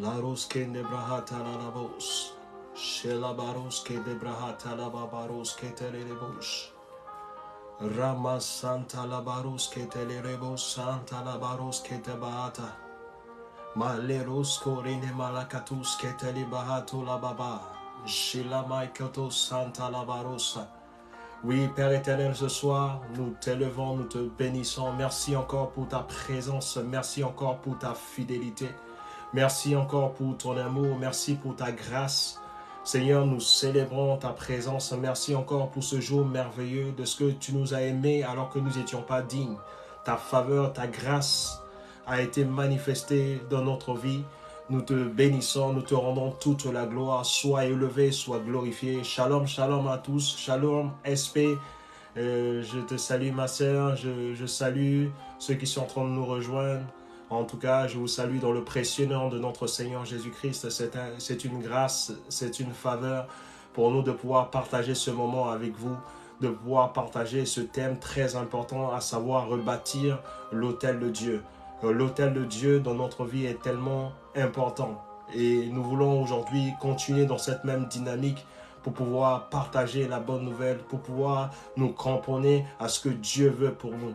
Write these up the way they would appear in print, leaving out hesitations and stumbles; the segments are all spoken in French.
La roske de brahata la labos. Shela baroske de brahata la babaroske telerebosh. Rama santa la baroske telerebo santa la baroske te bahata. Malerosko rine malakatuske telebahato la baba. Shila maikato santa la barosa. Oui, Père éternel, ce soir, nous t'élevons, nous te bénissons. Merci encore pour ta présence. Merci encore pour ta fidélité. Merci encore pour ton amour. Merci pour ta grâce. Seigneur, nous célébrons ta présence. Merci encore pour ce jour merveilleux de ce que tu nous as aimés alors que nous n'étions pas dignes. Ta faveur, ta grâce a été manifestée dans notre vie. Nous te bénissons, nous te rendons toute la gloire. Sois élevé, sois glorifié. Shalom, shalom à tous. Shalom, SP. Je te salue ma sœur. Je salue ceux qui sont en train de nous rejoindre. En tout cas, je vous salue dans le précieux nom de notre Seigneur Jésus-Christ. C'est une grâce, c'est une faveur pour nous de pouvoir partager ce moment avec vous, de pouvoir partager ce thème très important, à savoir rebâtir l'autel de Dieu. L'autel de Dieu dans notre vie est tellement important et nous voulons aujourd'hui continuer dans cette même dynamique pour pouvoir partager la bonne nouvelle, pour pouvoir nous cramponner à ce que Dieu veut pour nous.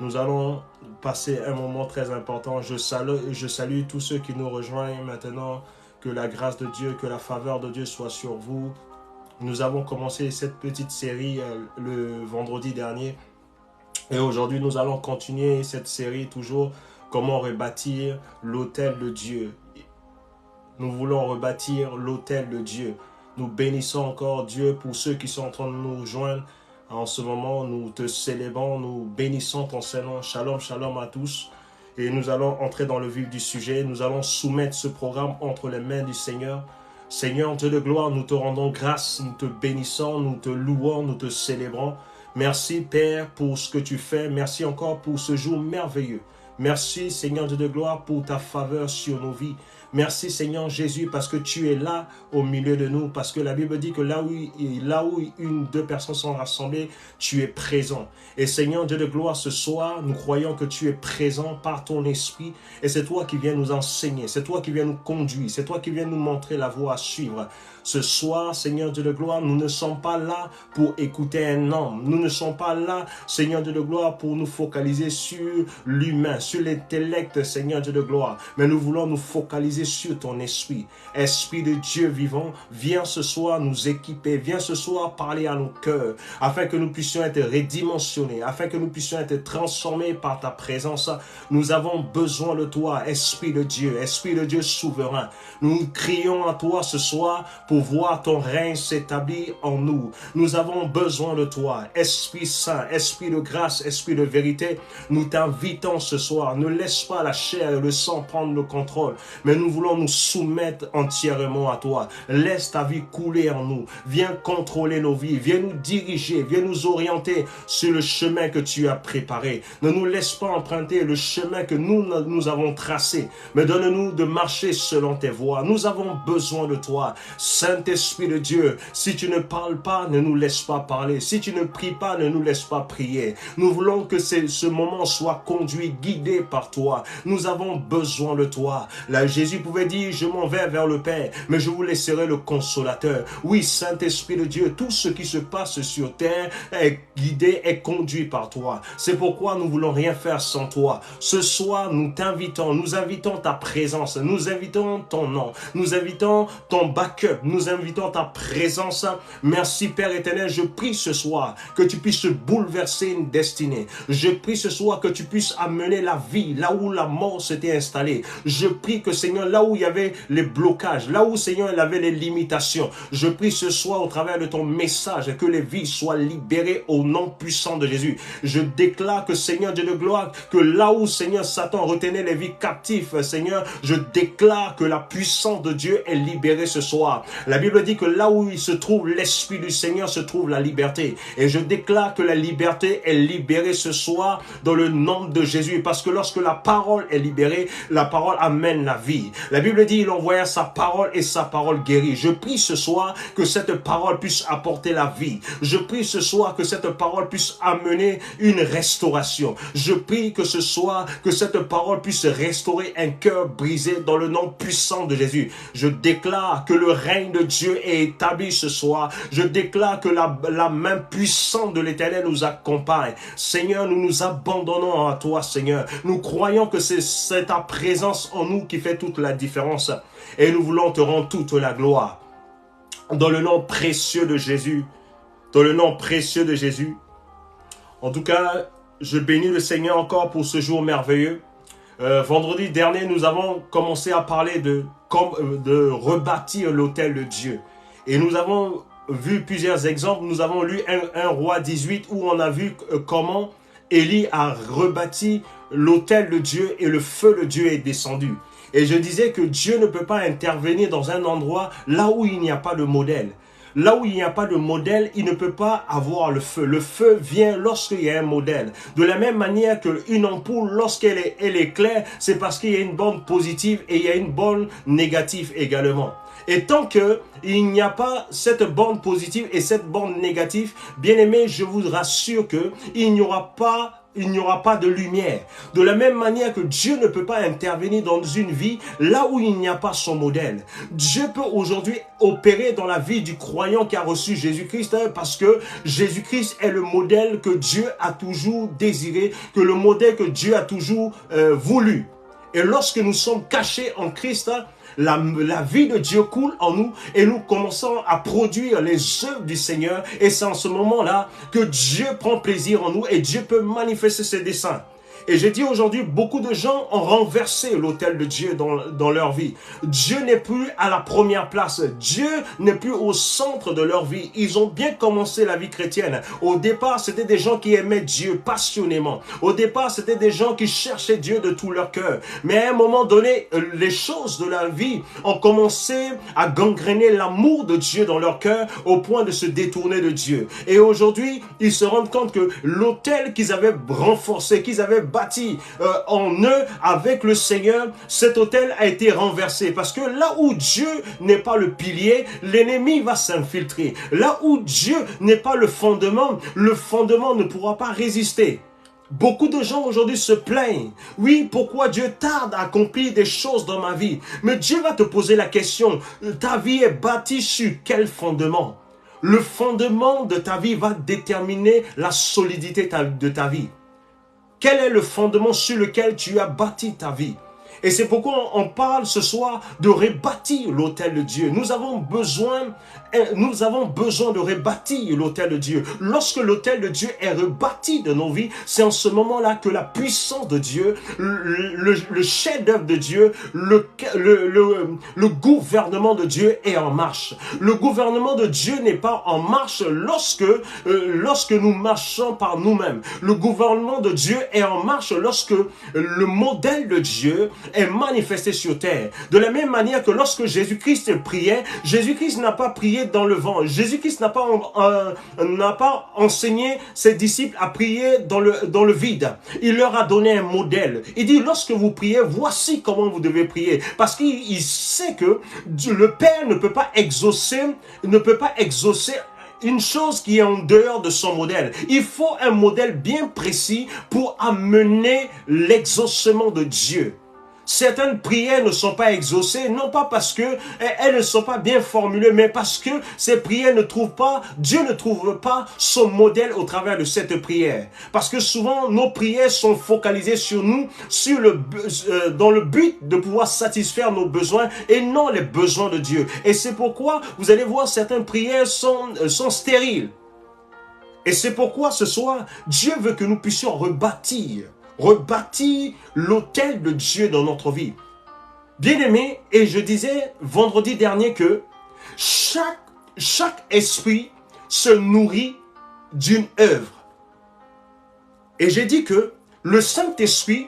Nous allons passer un moment très important. Je salue tous ceux qui nous rejoignent maintenant. Que la grâce de Dieu, que la faveur de Dieu soit sur vous. Nous avons commencé cette petite série le vendredi dernier. Et aujourd'hui, nous allons continuer cette série toujours. Comment rebâtir l'autel de Dieu. Nous voulons rebâtir l'autel de Dieu. Nous bénissons encore Dieu pour ceux qui sont en train de nous rejoindre. En ce moment, nous te célébrons, nous bénissons ton Seigneur. Shalom, shalom à tous. Et nous allons entrer dans le vif du sujet. Nous allons soumettre ce programme entre les mains du Seigneur. Seigneur, Dieu de gloire, nous te rendons grâce, nous te bénissons, nous te louons, nous te célébrons. Merci, Père, pour ce que tu fais. Merci encore pour ce jour merveilleux. Merci, Seigneur Dieu de gloire, pour ta faveur sur nos vies. Merci, Seigneur Jésus, parce que tu es là au milieu de nous. Parce que la Bible dit que là où deux personnes sont rassemblées, tu es présent. Et Seigneur Dieu de gloire, ce soir, nous croyons que tu es présent par ton esprit. Et c'est toi qui viens nous enseigner. C'est toi qui viens nous conduire. C'est toi qui viens nous montrer la voie à suivre. Ce soir, Seigneur Dieu de gloire, nous ne sommes pas là pour écouter un homme. Nous ne sommes pas là, Seigneur Dieu de gloire, pour nous focaliser sur l'humain, sur l'intellect, Seigneur Dieu de gloire. Mais nous voulons nous focaliser sur ton esprit. Esprit de Dieu vivant, viens ce soir nous équiper. Viens ce soir parler à nos cœurs, afin que nous puissions être redimensionnés, afin que nous puissions être transformés par ta présence. Nous avons besoin de toi, Esprit de Dieu souverain. Nous crions à toi ce soir pour voir ton règne s'établir en nous. Nous avons besoin de toi, Esprit Saint, Esprit de grâce, Esprit de vérité. Nous t'invitons ce soir. Ne laisse pas la chair et le sang prendre le contrôle, mais nous voulons nous soumettre entièrement à toi. Laisse ta vie couler en nous. Viens contrôler nos vies. Viens nous diriger. Viens nous orienter sur le chemin que tu as préparé. Ne nous laisse pas emprunter le chemin que nous avons tracé, mais donne-nous de marcher selon tes voies. Nous avons besoin de toi. Saint-Esprit de Dieu, si tu ne parles pas, ne nous laisse pas parler. Si tu ne pries pas, ne nous laisse pas prier. Nous voulons que ce moment soit conduit, guidé par toi. Nous avons besoin de toi. Là, Jésus pouvait dire, je m'en vais vers le Père, mais je vous laisserai le consolateur. Oui, Saint-Esprit de Dieu, tout ce qui se passe sur terre est guidé, est conduit par toi. C'est pourquoi nous voulons rien faire sans toi. Ce soir, nous t'invitons, nous invitons ta présence, nous invitons ton nom, nous invitons ton backup, nous invitons ta présence. Merci Père éternel, je prie ce soir que tu puisses bouleverser une destinée. Je prie ce soir que tu puisses amener la vie là où la mort s'était installée. Je prie que Seigneur, là où il y avait les blocages, là où Seigneur il avait les limitations, je prie ce soir au travers de ton message que les vies soient libérées au nom puissant de Jésus. Je déclare que Seigneur Dieu de gloire, que là où Seigneur Satan retenait les vies captives, Seigneur, je déclare que la puissance de Dieu est libérée ce soir. La Bible dit que là où il se trouve l'Esprit du Seigneur se trouve la liberté. Et je déclare que la liberté est libérée ce soir dans le nom de Jésus. Parce que lorsque la parole est libérée, la parole amène la vie. La Bible dit, il envoya sa parole et sa parole guérit. Je prie ce soir que cette parole puisse apporter la vie. Je prie ce soir que cette parole puisse amener une restauration. Je prie que ce soir, que cette parole puisse restaurer un cœur brisé dans le nom puissant de Jésus. Je déclare que le règne de Dieu est établi ce soir. Je déclare que la main puissante de l'Éternel nous accompagne. Seigneur, nous nous abandonnons à toi, Seigneur. Nous croyons que c'est ta présence en nous qui fait toute la différence. Et nous voulons te rendre toute la gloire. Dans le nom précieux de Jésus. Dans le nom précieux de Jésus. En tout cas, je bénis le Seigneur encore pour ce jour merveilleux. Vendredi dernier, nous avons commencé à parler de rebâtir l'autel de Dieu. Et nous avons vu plusieurs exemples. Nous avons lu 1 Roi 18 où on a vu comment Élie a rebâti l'autel de Dieu et le feu de Dieu est descendu. Et je disais que Dieu ne peut pas intervenir dans un endroit là où il n'y a pas de modèle. Là où il n'y a pas de modèle, il ne peut pas avoir le feu. Le feu vient lorsqu'il y a un modèle. De la même manière qu'une ampoule, lorsqu'elle est claire, c'est parce qu'il y a une borne positive et il y a une borne négative également. Et tant qu'il n'y a pas cette borne positive et cette borne négative, bien aimé, je vous rassure qu'il n'y aura pas de lumière. De la même manière que Dieu ne peut pas intervenir dans une vie là où il n'y a pas son modèle. Dieu peut aujourd'hui opérer dans la vie du croyant qui a reçu Jésus-Christ parce que Jésus-Christ est le modèle que Dieu a toujours désiré, que le modèle que Dieu a toujours voulu. Et lorsque nous sommes cachés en Christ, la vie de Dieu coule en nous et nous commençons à produire les œuvres du Seigneur. Et c'est en ce moment-là que Dieu prend plaisir en nous et Dieu peut manifester ses desseins. Et j'ai dit aujourd'hui, beaucoup de gens ont renversé l'autel de Dieu dans leur vie. Dieu n'est plus à la première place. Dieu n'est plus au centre de leur vie. Ils ont bien commencé la vie chrétienne. Au départ, c'était des gens qui aimaient Dieu passionnément. Au départ, c'était des gens qui cherchaient Dieu de tout leur cœur. Mais à un moment donné, les choses de la vie ont commencé à gangréner l'amour de Dieu dans leur cœur au point de se détourner de Dieu. Et aujourd'hui, ils se rendent compte que l'autel qu'ils avaient renforcé, qu'ils avaient bâti en eux avec le Seigneur, cet autel a été renversé. Parce que là où Dieu n'est pas le pilier, l'ennemi va s'infiltrer. Là où Dieu n'est pas le fondement ne pourra pas résister. Beaucoup de gens aujourd'hui se plaignent. Oui, pourquoi Dieu tarde à accomplir des choses dans ma vie? Mais Dieu va te poser la question, ta vie est bâtie sur quel fondement? Le fondement de ta vie va déterminer la solidité de ta vie. Quel est le fondement sur lequel tu as bâti ta vie? Et c'est pourquoi on parle ce soir de rebâtir l'autel de Dieu. Nous avons besoin de rebâtir l'autel de Dieu. Lorsque l'autel de Dieu est rebâti de nos vies, c'est en ce moment-là que la puissance de Dieu, le chef-d'œuvre de Dieu, le gouvernement de Dieu est en marche. Le gouvernement de Dieu n'est pas en marche lorsque nous marchons par nous-mêmes. Le gouvernement de Dieu est en marche lorsque le modèle de Dieu est manifesté sur terre. De la même manière que lorsque Jésus-Christ priait, Jésus-Christ n'a pas prié dans le vent. Jésus-Christ n'a pas enseigné ses disciples à prier dans le vide. Il leur a donné un modèle. Il dit, lorsque vous priez, voici comment vous devez prier. Parce qu'il sait que le Père ne peut pas exaucer une chose qui est en dehors de son modèle. Il faut un modèle bien précis pour amener l'exaucement de Dieu. Certaines prières ne sont pas exaucées, non pas parce que elles ne sont pas bien formulées, mais parce que ces prières Dieu ne trouve pas son modèle au travers de cette prière. Parce que souvent, nos prières sont focalisées sur nous, dans le but de pouvoir satisfaire nos besoins et non les besoins de Dieu. Et c'est pourquoi vous allez voir certaines prières sont stériles. Et c'est pourquoi ce soir, Dieu veut que nous puissions rebâtir l'autel de Dieu dans notre vie. Bien-aimé, et je disais vendredi dernier que chaque esprit se nourrit d'une œuvre. Et j'ai dit que le Saint-Esprit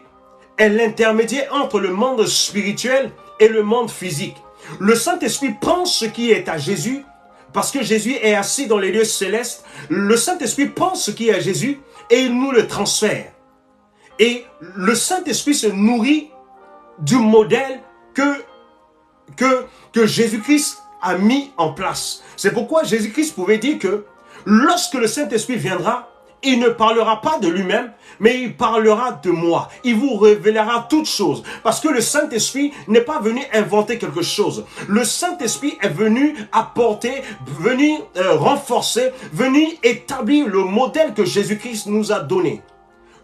est l'intermédiaire entre le monde spirituel et le monde physique. Le Saint-Esprit prend ce qui est à Jésus, parce que Jésus est assis dans les lieux célestes. Le Saint-Esprit prend ce qui est à Jésus et il nous le transfère. Et le Saint-Esprit se nourrit du modèle que que Jésus-Christ a mis en place. C'est pourquoi Jésus-Christ pouvait dire que lorsque le Saint-Esprit viendra, il ne parlera pas de lui-même, mais il parlera de moi. Il vous révélera toutes choses. Parce que le Saint-Esprit n'est pas venu inventer quelque chose. Le Saint-Esprit est venu apporter, venu renforcer, venu établir le modèle que Jésus-Christ nous a donné.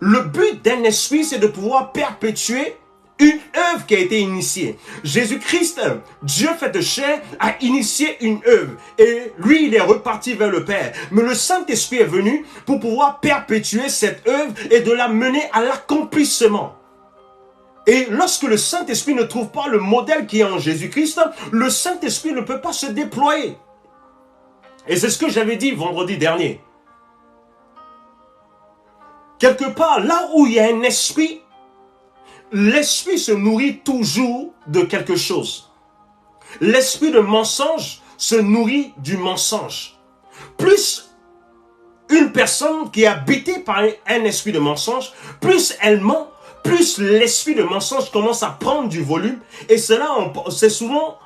Le but d'un esprit, c'est de pouvoir perpétuer une œuvre qui a été initiée. Jésus-Christ, Dieu fait de chair, a initié une œuvre. Et lui, il est reparti vers le Père. Mais le Saint-Esprit est venu pour pouvoir perpétuer cette œuvre et de la mener à l'accomplissement. Et lorsque le Saint-Esprit ne trouve pas le modèle qui est en Jésus-Christ, le Saint-Esprit ne peut pas se déployer. Et c'est ce que j'avais dit vendredi dernier. Quelque part, là où il y a un esprit, l'esprit se nourrit toujours de quelque chose. L'esprit de mensonge se nourrit du mensonge. Plus une personne qui est habitée par un esprit de mensonge, plus elle ment, plus l'esprit de mensonge commence à prendre du volume. Et cela, c'est souvent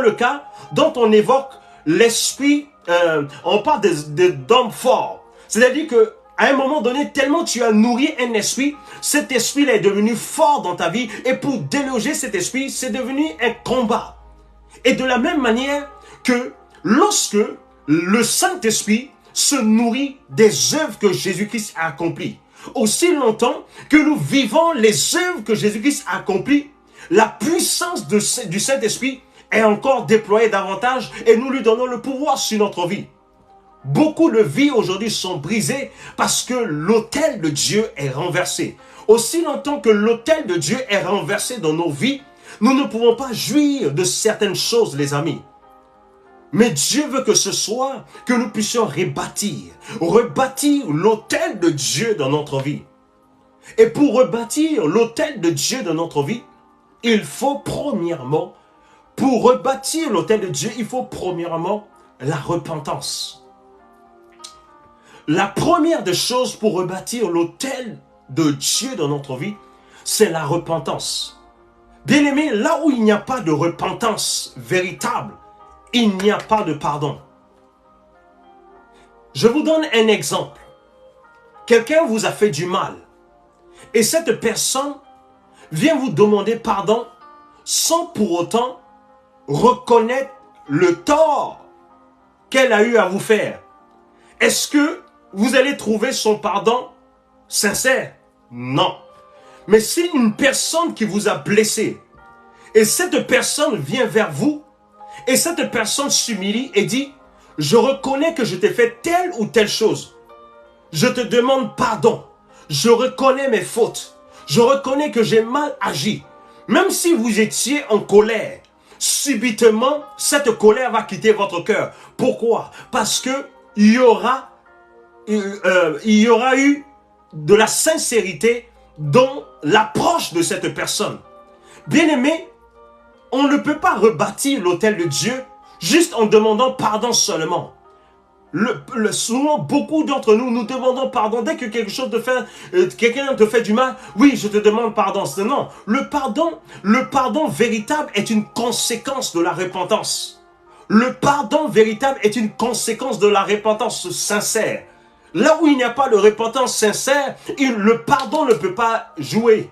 le cas dont on évoque l'esprit, on parle d'hommes forts. C'est-à-dire que à un moment donné, tellement tu as nourri un esprit, cet esprit est devenu fort dans ta vie. Et pour déloger cet esprit, c'est devenu un combat. Et de la même manière que lorsque le Saint-Esprit se nourrit des œuvres que Jésus-Christ a accomplies, aussi longtemps que nous vivons les œuvres que Jésus-Christ a accomplies, la puissance du Saint-Esprit est encore déployée davantage et nous lui donnons le pouvoir sur notre vie. Beaucoup de vies aujourd'hui sont brisées parce que l'autel de Dieu est renversé. Aussi longtemps que l'autel de Dieu est renversé dans nos vies, nous ne pouvons pas jouir de certaines choses, les amis. Mais Dieu veut que ce soit que nous puissions rebâtir l'autel de Dieu dans notre vie. Et pour rebâtir l'autel de Dieu dans notre vie, il faut premièrement, la repentance. La première des choses pour rebâtir l'autel de Dieu dans notre vie, c'est la repentance. Bien-aimés, là où il n'y a pas de repentance véritable, il n'y a pas de pardon. Je vous donne un exemple. Quelqu'un vous a fait du mal et cette personne vient vous demander pardon sans pour autant reconnaître le tort qu'elle a eu à vous faire. Est-ce que vous allez trouver son pardon sincère? Non. Mais si une personne qui vous a blessé, et cette personne vient vers vous, et cette personne s'humilie et dit, je reconnais que je t'ai fait telle ou telle chose. Je te demande pardon. Je reconnais mes fautes. Je reconnais que j'ai mal agi. Même si vous étiez en colère, subitement, cette colère va quitter votre cœur. Pourquoi? Parce que il y aura eu de la sincérité dans l'approche de cette personne. Bien-aimé, on ne peut pas rebâtir l'autel de Dieu juste en demandant pardon seulement. Souvent, beaucoup d'entre nous, nous demandons pardon dès que quelqu'un te fait du mal. Oui, je te demande pardon. Non, le pardon véritable est une conséquence de la repentance. Le pardon véritable est une conséquence de la repentance sincère. Là où il n'y a pas de repentance sincère, le pardon ne peut pas jouer.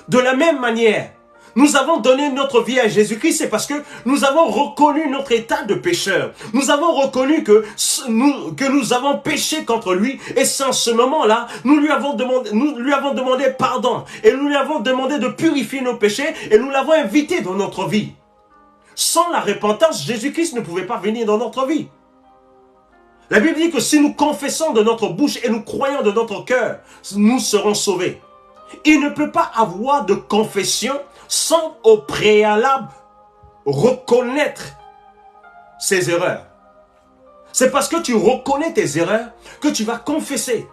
De la même manière, nous avons donné notre vie à Jésus-Christ, c'est parce que nous avons reconnu notre état de pécheur. Nous avons reconnu que nous avons péché contre lui. Et c'est en ce moment-là, nous lui avons demandé pardon. Et nous lui avons demandé de purifier nos péchés. Et nous l'avons invité dans notre vie. Sans la repentance, Jésus-Christ ne pouvait pas venir dans notre vie. La Bible dit que si nous confessons de notre bouche et nous croyons de notre cœur, nous serons sauvés. Il ne peut pas avoir de confession sans au préalable reconnaître ses erreurs. C'est parce que tu reconnais tes erreurs que tu vas confesser.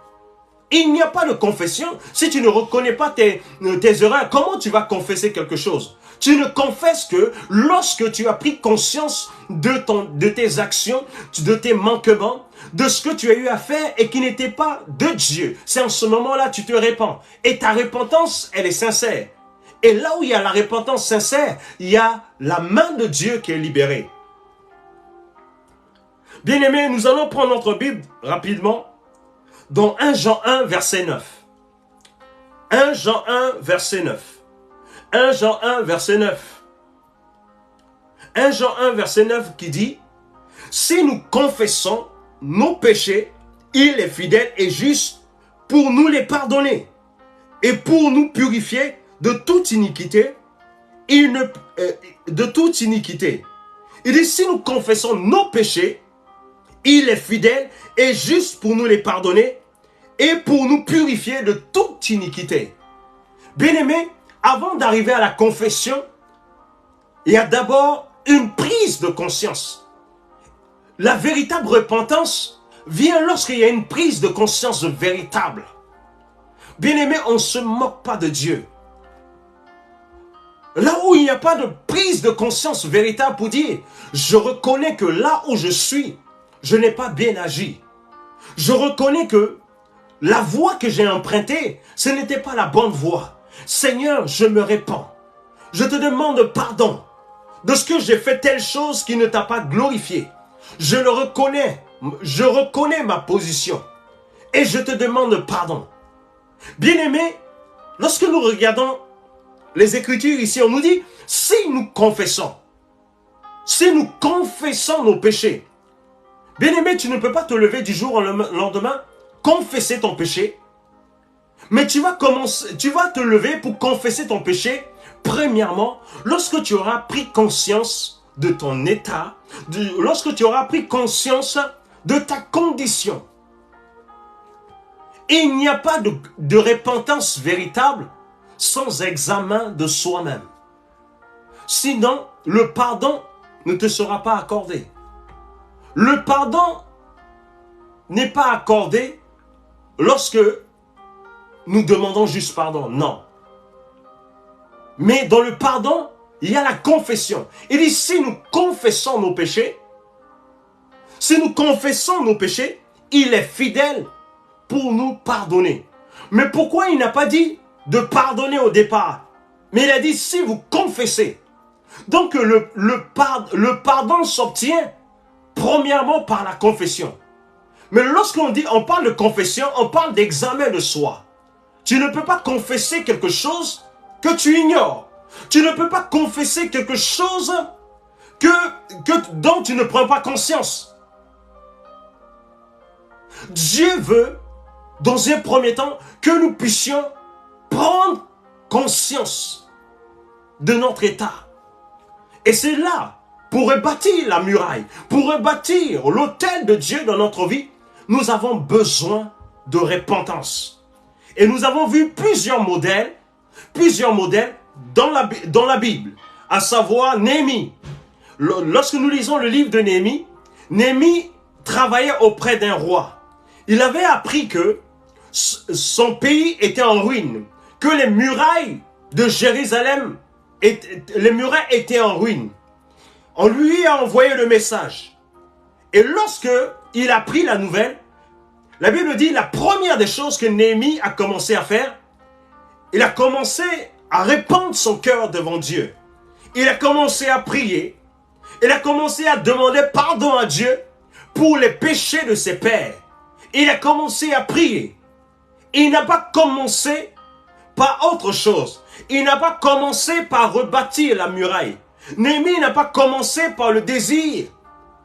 Il n'y a pas de confession si tu ne reconnais pas tes erreurs. Comment tu vas confesser quelque chose? Tu ne confesses que lorsque tu as pris conscience de tes actions, de tes manquements, de ce que tu as eu à faire et qui n'était pas de Dieu. C'est en ce moment-là que tu te répands. Et ta repentance, elle est sincère. Et là où il y a la repentance sincère, il y a la main de Dieu qui est libérée. Bien-aimés, nous allons prendre notre Bible rapidement dans 1 Jean 1, verset 9. 1 Jean 1, verset 9. 1 Jean 1, verset 9. 1 Jean 1, verset 9 qui dit « Si nous confessons nos péchés, il est fidèle et juste pour nous les pardonner et pour nous purifier de toute iniquité. De toute iniquité. » Il dit « Si nous confessons nos péchés, il est fidèle et juste pour nous les pardonner et pour nous purifier de toute iniquité. » Bien-aimés, avant d'arriver à la confession, il y a d'abord une prise de conscience. La véritable repentance vient lorsqu'il y a une prise de conscience véritable. Bien-aimés, on ne se moque pas de Dieu. Là où il n'y a pas de prise de conscience véritable pour dire « Je reconnais que là où je suis, je n'ai pas bien agi. Je reconnais que la voie que j'ai empruntée, ce n'était pas la bonne voie. Seigneur, je me répands. Je te demande pardon de ce que j'ai fait telle chose qui ne t'a pas glorifié. Je le reconnais. Je reconnais ma position. Et je te demande pardon. » Bien-aimés, lorsque nous regardons les Écritures ici, on nous dit, si nous confessons nos péchés, bien-aimé, tu ne peux pas te lever du jour au lendemain, confesser ton péché, mais tu vas te lever pour confesser ton péché, premièrement, lorsque tu auras pris conscience de ton état, lorsque tu auras pris conscience de ta condition. Il n'y a pas de repentance véritable sans examen de soi-même. Sinon, le pardon ne te sera pas accordé. Le pardon n'est pas accordé lorsque nous demandons juste pardon. Non. Mais dans le pardon, il y a la confession. Il dit, si nous confessons nos péchés, il est fidèle pour nous pardonner. Mais pourquoi il n'a pas dit de pardonner au départ? Mais il a dit, si vous confessez. Donc le pardon s'obtient premièrement par la confession. Mais on parle de confession, on parle d'examen de soi. Tu ne peux pas confesser quelque chose que tu ignores. Tu ne peux pas confesser quelque chose dont tu ne prends pas conscience. Dieu veut, dans un premier temps, que nous puissions prendre conscience de notre état. Et c'est là, pour rebâtir la muraille, pour rebâtir l'autel de Dieu dans notre vie, nous avons besoin de repentance. Et nous avons vu plusieurs modèles dans la Bible, à savoir Néhémie. Lorsque nous lisons le livre de Néhémie, Néhémie travaillait auprès d'un roi. Il avait appris que son pays était en ruine, que les murailles de Jérusalem étaient en ruine. On lui a envoyé le message. Et lorsque il a pris la nouvelle, la Bible dit, la première des choses que Néhémie a commencé à faire, il a commencé à répandre son cœur devant Dieu. Il a commencé à prier. Il a commencé à demander pardon à Dieu pour les péchés de ses pères. Il a commencé à prier. Il n'a pas commencé par autre chose. Il n'a pas commencé par rebâtir la muraille. Néhémie n'a pas commencé par le désir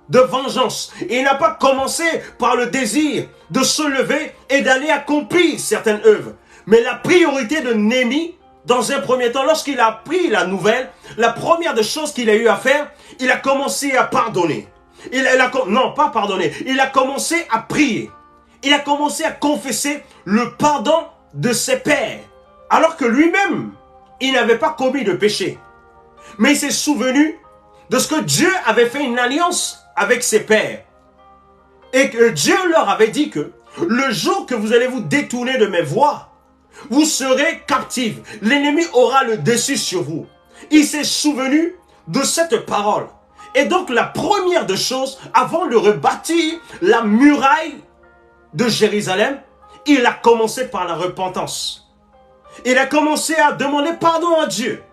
de vengeance. Il n'a pas commencé par le désir de se lever et d'aller accomplir certaines œuvres. Mais la priorité de Néhémie, dans un premier temps, lorsqu'il a appris la nouvelle, la première des choses qu'il a eu à faire, il a commencé à pardonner. Non, pas pardonner. Il a commencé à prier. Il a commencé à confesser le pardon de ses pères. Alors que lui-même, il n'avait pas commis de péché. Mais il s'est souvenu de ce que Dieu avait fait une alliance avec ses pères. Et que Dieu leur avait dit que le jour que vous allez vous détourner de mes voies, vous serez captifs. L'ennemi aura le dessus sur vous. Il s'est souvenu de cette parole. Et donc la première des choses, avant de rebâtir la muraille de Jérusalem, il a commencé par la repentance. Il a commencé à demander pardon à Dieu.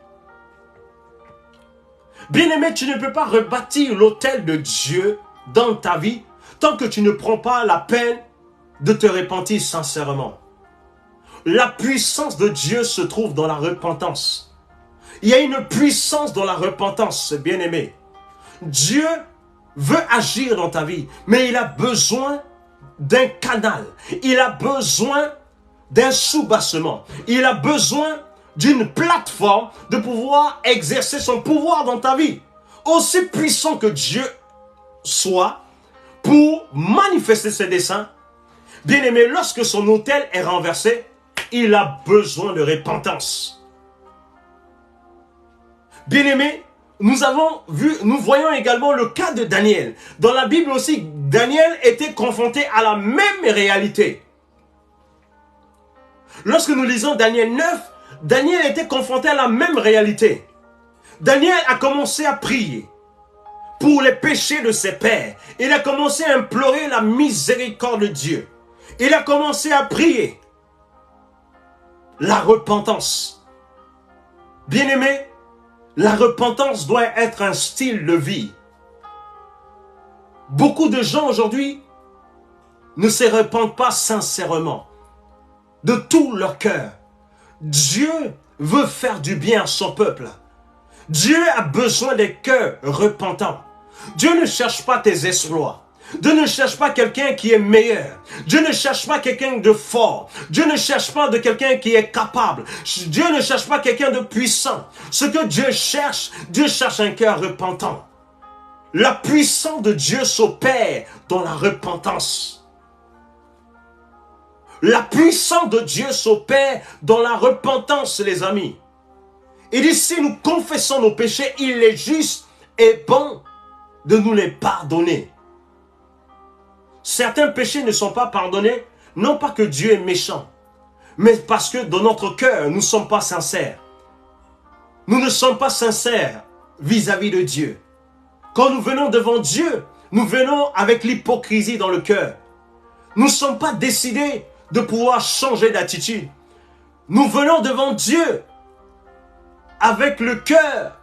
Bien-aimé, tu ne peux pas rebâtir l'autel de Dieu dans ta vie tant que tu ne prends pas la peine de te repentir sincèrement. La puissance de Dieu se trouve dans la repentance. Il y a une puissance dans la repentance, bien-aimé. Dieu veut agir dans ta vie, mais il a besoin d'un canal. Il a besoin d'un soubassement. Il a besoin d'une plateforme de pouvoir exercer son pouvoir dans ta vie. Aussi puissant que Dieu soit pour manifester ses desseins, bien-aimé, lorsque son autel est renversé, il a besoin de repentance. Bien-aimé, nous voyons également le cas de Daniel. Dans la Bible aussi, Daniel était confronté à la même réalité. Lorsque nous lisons Daniel 9, Daniel était confronté à la même réalité. Daniel a commencé à prier pour les péchés de ses pères. Il a commencé à implorer la miséricorde de Dieu. Il a commencé à prier la repentance. Bien-aimé, la repentance doit être un style de vie. Beaucoup de gens aujourd'hui ne se repentent pas sincèrement, de tout leur cœur. Dieu veut faire du bien à son peuple. Dieu a besoin des cœurs repentants. Dieu ne cherche pas tes exploits. Dieu ne cherche pas quelqu'un qui est meilleur. Dieu ne cherche pas quelqu'un de fort. Dieu ne cherche pas de quelqu'un qui est capable. Dieu ne cherche pas quelqu'un de puissant. Ce que Dieu cherche un cœur repentant. La puissance de Dieu s'opère dans la repentance. La puissance de Dieu s'opère dans la repentance, les amis. Il dit, si nous confessons nos péchés, il est juste et bon de nous les pardonner. Certains péchés ne sont pas pardonnés, non pas que Dieu est méchant, mais parce que dans notre cœur, nous ne sommes pas sincères. Nous ne sommes pas sincères vis-à-vis de Dieu. Quand nous venons devant Dieu, nous venons avec l'hypocrisie dans le cœur. Nous ne sommes pas décidés de pouvoir changer d'attitude. Nous venons devant Dieu avec le cœur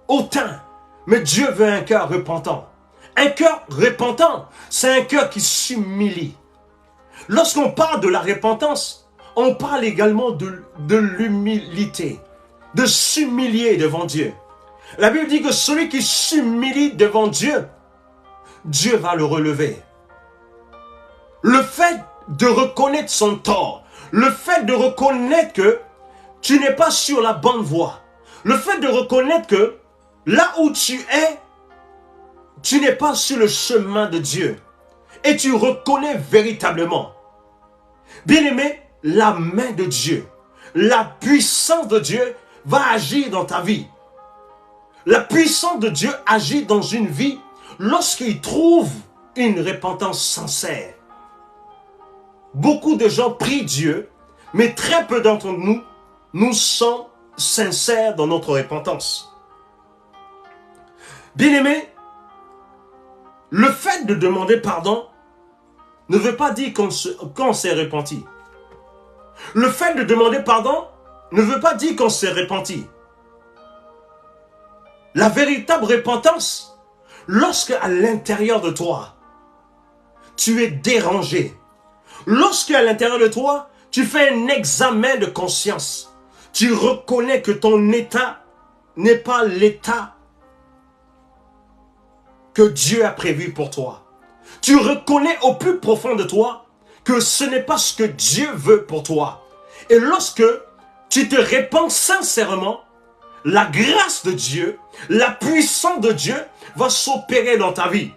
hautain. Mais Dieu veut un cœur repentant. Un cœur repentant, c'est un cœur qui s'humilie. Lorsqu'on parle de la repentance, on parle également de l'humilité, de s'humilier devant Dieu. La Bible dit que celui qui s'humilie devant Dieu, Dieu va le relever. Le fait de reconnaître son tort, le fait de reconnaître que tu n'es pas sur la bonne voie, le fait de reconnaître que là où tu es, tu n'es pas sur le chemin de Dieu et tu reconnais véritablement. Bien-aimé, la main de Dieu, la puissance de Dieu va agir dans ta vie. La puissance de Dieu agit dans une vie lorsqu'il trouve une repentance sincère. Beaucoup de gens prient Dieu, mais très peu d'entre nous, nous sommes sincères dans notre repentance. Bien-aimé, le fait de demander pardon ne veut pas dire qu'on s'est repenti. Le fait de demander pardon ne veut pas dire qu'on s'est repenti. La véritable repentance, lorsque à l'intérieur de toi, tu es dérangé. Lorsque à l'intérieur de toi, tu fais un examen de conscience. Tu reconnais que ton état n'est pas l'état que Dieu a prévu pour toi. Tu reconnais au plus profond de toi que ce n'est pas ce que Dieu veut pour toi. Et lorsque tu te répands sincèrement, la grâce de Dieu, la puissance de Dieu va s'opérer dans ta vie.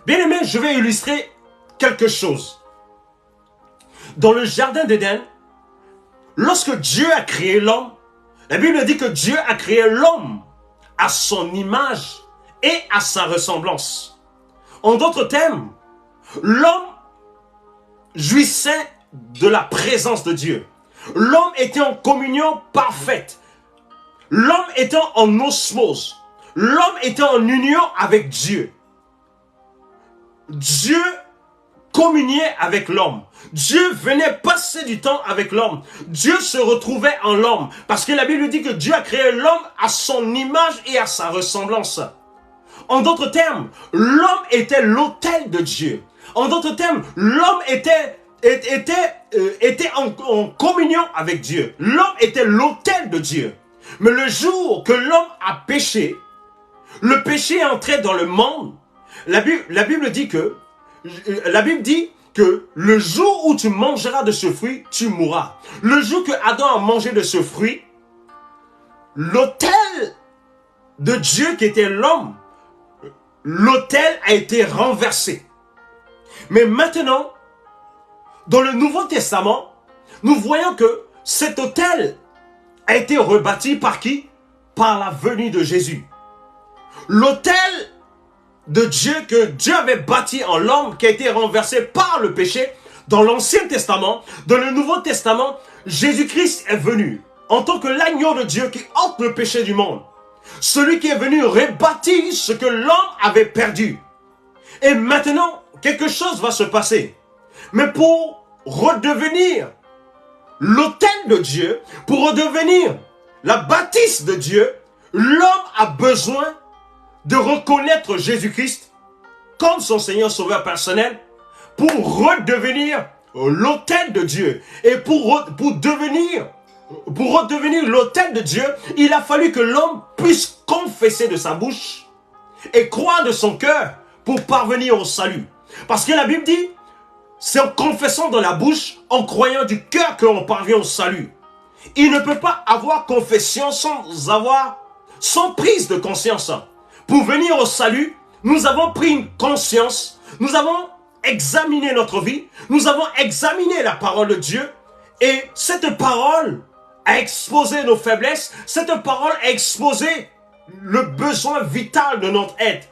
Bien-aimé, je vais illustrer quelque chose. Dans le jardin d'Éden, lorsque Dieu a créé l'homme, la Bible dit que Dieu a créé l'homme à son image et à sa ressemblance. En d'autres termes, l'homme jouissait de la présence de Dieu. L'homme était en communion parfaite. L'homme était en osmose. L'homme était en union avec Dieu. Dieu communier avec l'homme. Dieu venait passer du temps avec l'homme. Dieu se retrouvait en l'homme. Parce que la Bible dit que Dieu a créé l'homme à son image et à sa ressemblance. En d'autres termes, l'homme était l'autel de Dieu. En d'autres termes, l'homme était en communion avec Dieu. L'homme était l'autel de Dieu. Mais le jour que l'homme a péché, le péché est entré dans le monde. La Bible dit que le jour où tu mangeras de ce fruit, tu mourras. Le jour que Adam a mangé de ce fruit, l'autel de Dieu qui était l'homme, l'autel a été renversé. Mais maintenant, dans le Nouveau Testament, nous voyons que cet autel a été rebâti par qui? Par la venue de Jésus. L'autel de Dieu que Dieu avait bâti en l'homme, qui a été renversé par le péché, dans l'Ancien Testament, dans le Nouveau Testament, Jésus-Christ est venu en tant que l'agneau de Dieu qui ôte le péché du monde. Celui qui est venu rebâtir ce que l'homme avait perdu. Et maintenant, quelque chose va se passer. Mais pour redevenir l'autel de Dieu, pour redevenir la bâtisse de Dieu, l'homme a besoin de reconnaître Jésus-Christ comme son Seigneur Sauveur personnel pour redevenir l'autel de Dieu. Et pour redevenir l'autel de Dieu, il a fallu que l'homme puisse confesser de sa bouche et croire de son cœur pour parvenir au salut. Parce que la Bible dit, c'est en confessant dans la bouche, en croyant du cœur que l'on parvient au salut. Il ne peut pas avoir confession sans prise de conscience. Pour venir au salut, nous avons pris une conscience, nous avons examiné notre vie, nous avons examiné la parole de Dieu, et cette parole a exposé nos faiblesses, cette parole a exposé le besoin vital de notre être.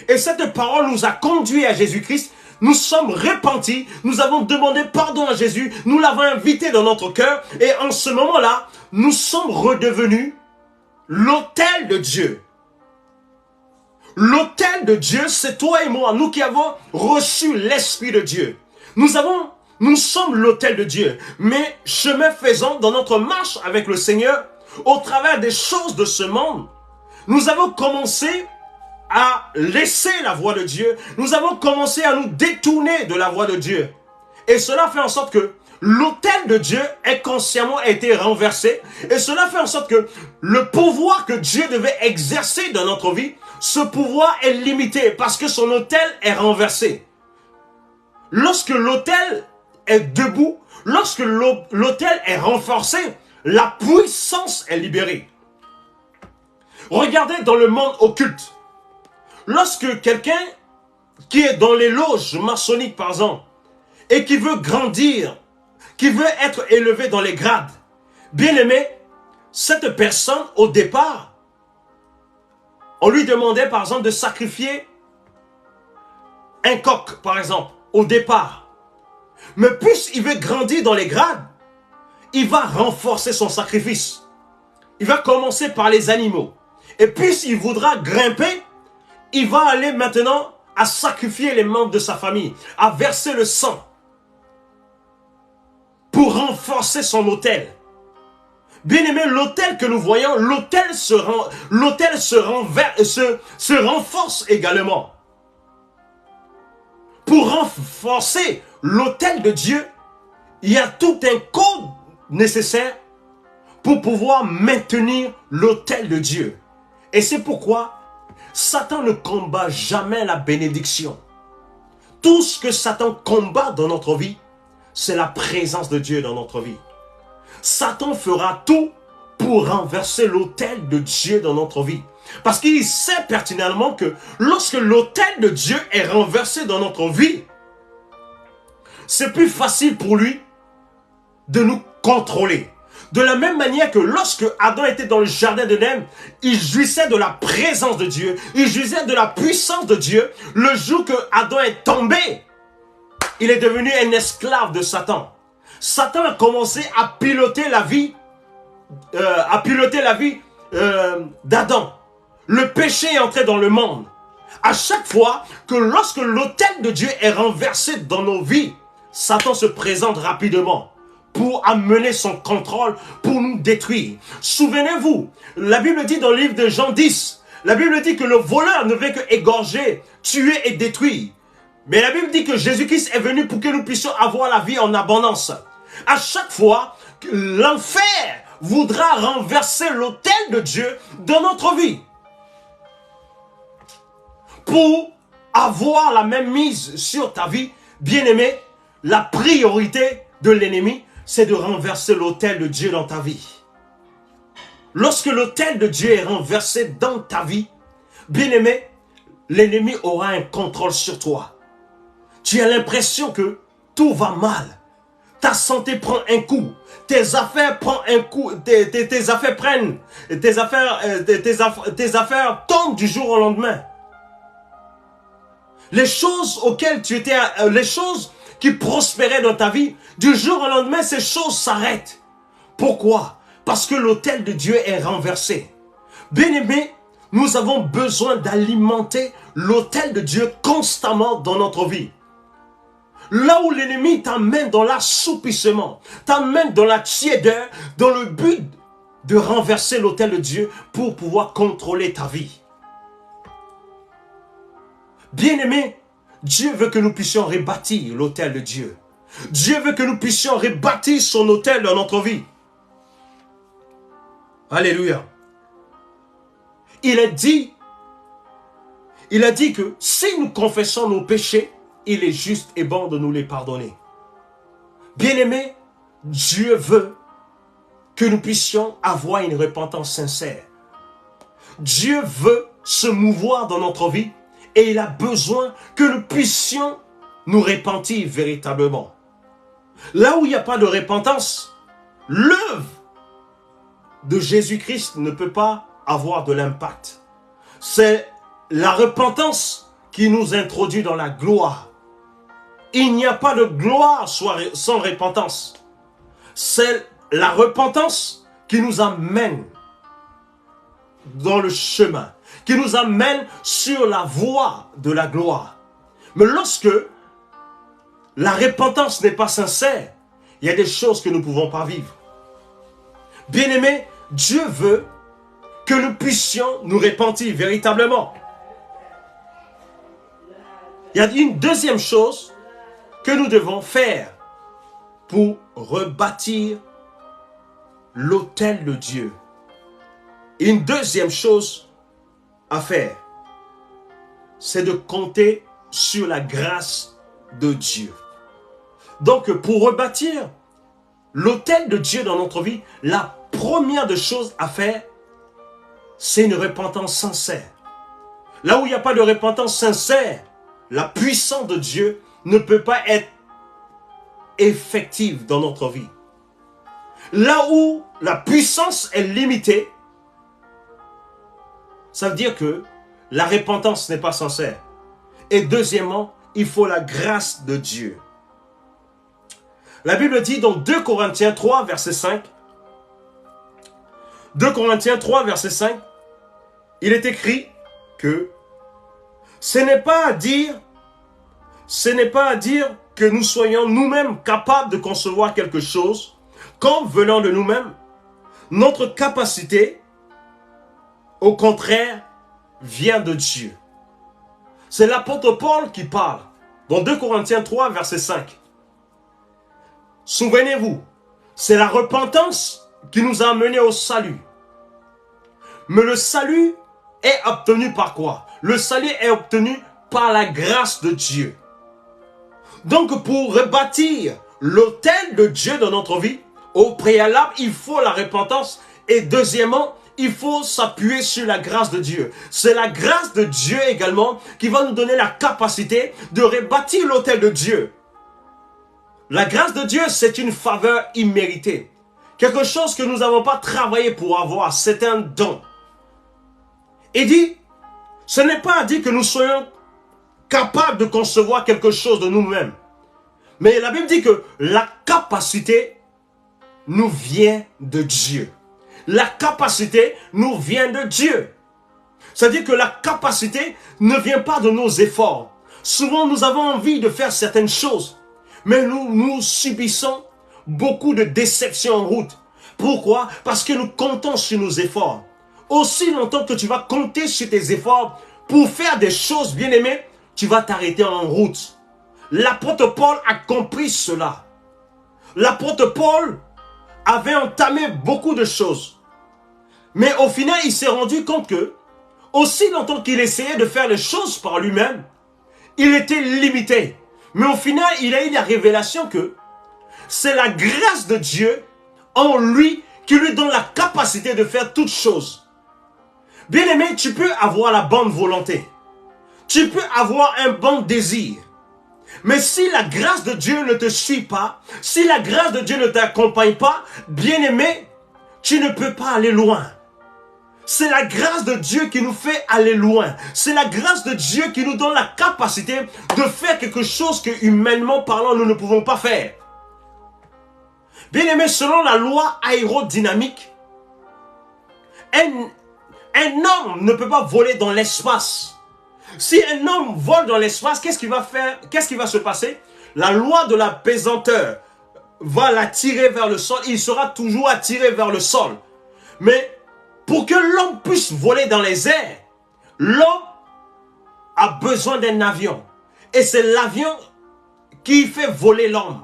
Et cette parole nous a conduit à Jésus-Christ. Nous sommes repentis, nous avons demandé pardon à Jésus, nous l'avons invité dans notre cœur, et en ce moment-là, nous sommes redevenus l'autel de Dieu. L'autel de Dieu, c'est toi et moi, nous qui avons reçu l'Esprit de Dieu. Nous sommes l'autel de Dieu, mais chemin faisant dans notre marche avec le Seigneur, au travers des choses de ce monde, nous avons commencé à laisser la voix de Dieu. Nous avons commencé à nous détourner de la voix de Dieu. Et cela fait en sorte que l'autel de Dieu inconsciemment a été renversé. Et cela fait en sorte que le pouvoir que Dieu devait exercer dans notre vie, ce pouvoir est limité parce que son autel est renversé. Lorsque l'autel est debout, lorsque l'autel est renforcé, la puissance est libérée. Regardez dans le monde occulte. Lorsque quelqu'un qui est dans les loges maçonniques, par exemple, et qui veut grandir, qui veut être élevé dans les grades, bien aimé, cette personne, au départ, on lui demandait, par exemple, de sacrifier un coq, par exemple, au départ. Mais puisqu'il veut grandir dans les grades, il va renforcer son sacrifice. Il va commencer par les animaux. Et puisqu'il voudra grimper, il va aller maintenant à sacrifier les membres de sa famille, à verser le sang pour renforcer son autel. Bien aimé, l'autel que nous voyons, l'autel se renforce également. Pour renforcer l'autel de Dieu, il y a tout un code nécessaire pour pouvoir maintenir l'autel de Dieu. Et c'est pourquoi Satan ne combat jamais la bénédiction. Tout ce que Satan combat dans notre vie, c'est la présence de Dieu dans notre vie. Satan fera tout pour renverser l'autel de Dieu dans notre vie. Parce qu'il sait pertinemment que lorsque l'autel de Dieu est renversé dans notre vie, c'est plus facile pour lui de nous contrôler. De la même manière que lorsque Adam était dans le jardin d'Éden, il jouissait de la présence de Dieu, il jouissait de la puissance de Dieu. Le jour que Adam est tombé, il est devenu un esclave de Satan. Satan a commencé à piloter la vie, d'Adam. Le péché est entré dans le monde. À chaque fois que lorsque l'autel de Dieu est renversé dans nos vies, Satan se présente rapidement pour amener son contrôle, pour nous détruire. Souvenez-vous, la Bible dit dans le livre de Jean 10, la Bible dit que le voleur ne veut que égorger, tuer et détruire. Mais la Bible dit que Jésus-Christ est venu pour que nous puissions avoir la vie en abondance. À chaque fois que l'enfer voudra renverser l'autel de Dieu dans notre vie, pour avoir la même mise sur ta vie, bien-aimé, la priorité de l'ennemi, c'est de renverser l'autel de Dieu dans ta vie. Lorsque l'autel de Dieu est renversé dans ta vie, bien-aimé, l'ennemi aura un contrôle sur toi. Tu as l'impression que tout va mal. Ta santé prend un coup. Tes affaires prennent un coup. Tes affaires prennent. Tes affaires tombent du jour au lendemain. Les choses auxquelles tu étais, les choses qui prospéraient dans ta vie, du jour au lendemain, ces choses s'arrêtent. Pourquoi? Parce que l'autel de Dieu est renversé. Bien-aimé, nous avons besoin d'alimenter l'autel de Dieu constamment dans notre vie. Là où l'ennemi t'amène dans l'assoupissement, t'amène dans la tiédeur, dans le but de renverser l'autel de Dieu pour pouvoir contrôler ta vie. Bien-aimé, Dieu veut que nous puissions rebâtir l'autel de Dieu. Dieu veut que nous puissions rebâtir son autel dans notre vie. Alléluia. Il a dit que si nous confessons nos péchés, il est juste et bon de nous les pardonner. Bien-aimé, Dieu veut que nous puissions avoir une repentance sincère. Dieu veut se mouvoir dans notre vie et il a besoin que nous puissions nous repentir véritablement. Là où il n'y a pas de repentance, l'œuvre de Jésus-Christ ne peut pas avoir de l'impact. C'est la repentance qui nous introduit dans la gloire. Il n'y a pas de gloire sans repentance. C'est la repentance qui nous amène dans le chemin, qui nous amène sur la voie de la gloire. Mais lorsque la repentance n'est pas sincère, il y a des choses que nous ne pouvons pas vivre. Bien-aimé, Dieu veut que nous puissions nous repentir véritablement. Il y a une deuxième chose que nous devons faire pour rebâtir l'autel de Dieu. Une deuxième chose à faire, c'est de compter sur la grâce de Dieu. Donc, pour rebâtir l'autel de Dieu dans notre vie, la première des choses à faire, c'est une repentance sincère. Là où il n'y a pas de repentance sincère, la puissance de Dieu ne peut pas être effective dans notre vie. Là où la puissance est limitée, ça veut dire que la repentance n'est pas sincère. Et deuxièmement, il faut la grâce de Dieu. La Bible dit dans 2 Corinthiens 3, verset 5, 2 Corinthiens 3, verset 5, il est écrit que ce n'est pas à dire que nous soyons nous-mêmes capables de concevoir quelque chose comme venant de nous-mêmes. Notre capacité, au contraire, vient de Dieu. C'est l'apôtre Paul qui parle dans 2 Corinthiens 3, verset 5. Souvenez-vous, c'est la repentance qui nous a amenés au salut. Mais le salut est obtenu par quoi? Le salut est obtenu par la grâce de Dieu. Donc pour rebâtir l'autel de Dieu dans notre vie, au préalable, il faut la repentance. Et deuxièmement, il faut s'appuyer sur la grâce de Dieu. C'est la grâce de Dieu également qui va nous donner la capacité de rebâtir l'autel de Dieu. La grâce de Dieu, c'est une faveur imméritée. Quelque chose que nous n'avons pas travaillé pour avoir. C'est un don. Il dit, ce n'est pas à dire que nous soyons capables de concevoir quelque chose de nous-mêmes. Mais la Bible dit que la capacité nous vient de Dieu. La capacité nous vient de Dieu. C'est-à-dire que la capacité ne vient pas de nos efforts. Souvent, nous avons envie de faire certaines choses, mais nous subissons beaucoup de déceptions en route. Pourquoi? Parce que nous comptons sur nos efforts. Aussi longtemps que tu vas compter sur tes efforts pour faire des choses, bien-aimées, tu vas t'arrêter en route. L'apôtre Paul a compris cela. L'apôtre Paul avait entamé beaucoup de choses. Mais au final, il s'est rendu compte que, aussi longtemps qu'il essayait de faire les choses par lui-même, il était limité. Mais au final, il a eu la révélation que c'est la grâce de Dieu en lui qui lui donne la capacité de faire toutes choses. Bien-aimé, tu peux avoir la bonne volonté. Tu peux avoir un bon désir. Mais si la grâce de Dieu ne te suit pas, si la grâce de Dieu ne t'accompagne pas, bien-aimé, tu ne peux pas aller loin. C'est la grâce de Dieu qui nous fait aller loin. C'est la grâce de Dieu qui nous donne la capacité de faire quelque chose que, humainement parlant, nous ne pouvons pas faire. Bien-aimé, selon la loi aérodynamique, un homme ne peut pas voler dans l'espace. Si un homme vole dans l'espace, qu'est-ce qu'il va faire? Qu'est-ce qui va se passer? La loi de la pesanteur va l'attirer vers le sol. Il sera toujours attiré vers le sol. Mais pour que l'homme puisse voler dans les airs, l'homme a besoin d'un avion. Et c'est l'avion qui fait voler l'homme.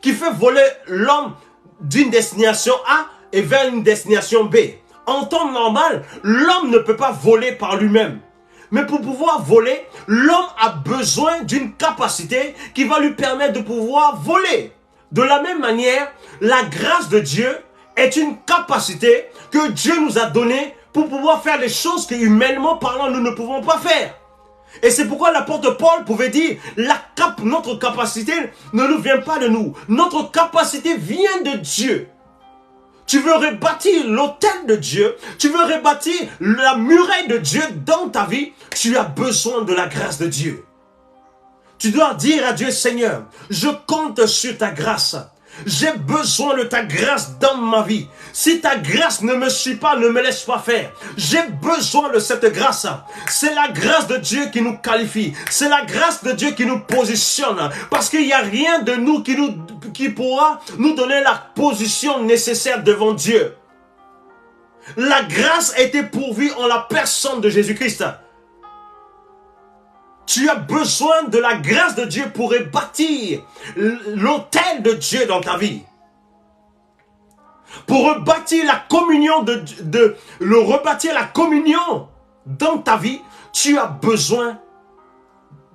Qui fait voler l'homme d'une destination A et vers une destination B. En temps normal, l'homme ne peut pas voler par lui-même. Mais pour pouvoir voler, l'homme a besoin d'une capacité qui va lui permettre de pouvoir voler. De la même manière, la grâce de Dieu est une capacité que Dieu nous a donnée pour pouvoir faire des choses que, humainement parlant, nous ne pouvons pas faire. Et c'est pourquoi l'apôtre Paul pouvait dire, notre capacité ne nous vient pas de nous. Notre capacité vient de Dieu. Tu veux rebâtir l'autel de Dieu, tu veux rebâtir la muraille de Dieu dans ta vie, tu as besoin de la grâce de Dieu. Tu dois dire à Dieu, Seigneur, je compte sur ta grâce. J'ai besoin de ta grâce dans ma vie. Si ta grâce ne me suit pas, ne me laisse pas faire. J'ai besoin de cette grâce. C'est la grâce de Dieu qui nous qualifie. C'est la grâce de Dieu qui nous positionne. Parce qu'il n'y a rien de nous qui pourra nous donner la position nécessaire devant Dieu. La grâce a été pourvue en la personne de Jésus-Christ. Tu as besoin de la grâce de Dieu pour rebâtir l'autel de Dieu dans ta vie. Pour rebâtir la communion rebâtir la communion dans ta vie, tu as besoin